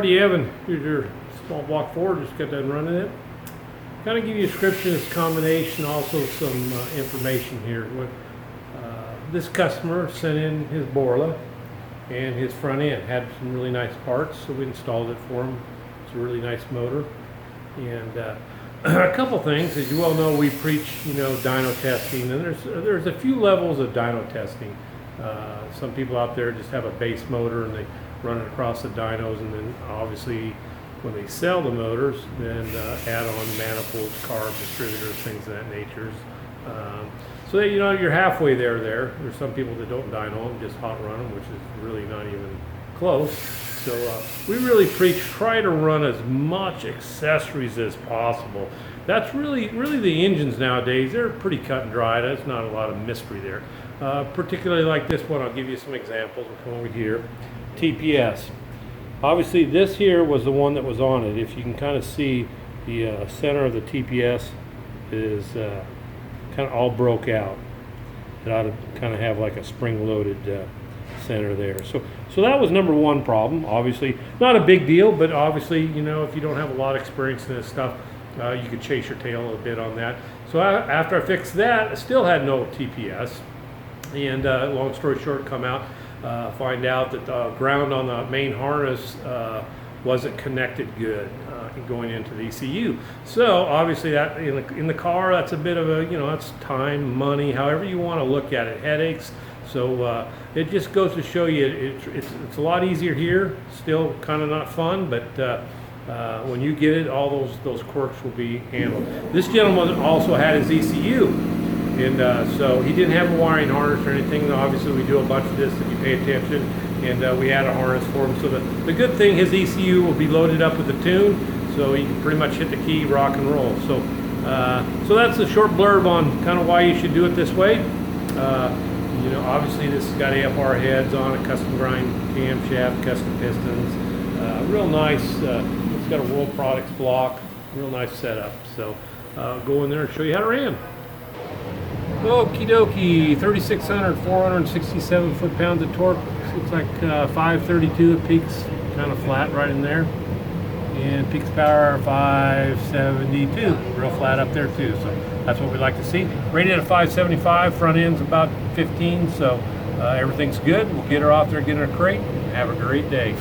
Alrighty, Evan, here's your small block Ford, just got done running it. Kind of give you a description of this combination, also some information here. This customer sent in his Borla and his front end. Had some really nice parts, so we installed it for him. It's a really nice motor. And a couple things, as you well know, we preach, dyno testing, and there's a few levels of dyno testing. Some people out there just have a base motor and they run it across the dynos, and then obviously when they sell the motors, then add on manifolds, carb distributors, things of that nature. So that, you're halfway there. There's some people that don't dyno them, just hot run them, which is really not even close. So we really preach, try to run as much accessories as possible. That's really the engines nowadays. They're pretty cut and dry. There's not a lot of mystery there. Particularly like this one, I'll give you some examples. We'll come over here. TPS. Obviously this here was the one that was on it. If you can kind of see, the center of the TPS is kind of all broke out. It ought to kind of have like a spring-loaded center there. So that was number one problem. Obviously not a big deal, but obviously, if you don't have a lot of experience in this stuff, you could chase your tail a bit on that. So after I fixed that, I still had no TPS. And long story short, come out, find out that the ground on the main harness wasn't connected good going into the ECU. So obviously that in the car, that's a bit of a, that's time, money, however you want to look at it, headaches. So it just goes to show you it's a lot easier here. Still kind of not fun, but when you get it, all those quirks will be handled. This gentleman also had his ECU. And so he didn't have a wiring harness or anything. Obviously we do a bunch of this if you pay attention, and we had a harness for him. So the good thing, his ECU will be loaded up with a tune, so he can pretty much hit the key, rock and roll. So so that's a short blurb on kind of why you should do it this way. Obviously this has got AFR heads on it, custom grind camshaft, custom pistons, real nice. It's got a World Products block, real nice setup. So go in there and show you how to ram. Okie dokie, 3,600, 467 foot-pounds of torque. Looks like 532. It peaks kind of flat right in there. And peaks power 572. Real flat up there too. So that's what we like to see. Rated at 575. Front end's about 15. So everything's good. We'll get her off there, get her in a crate, and have a great day.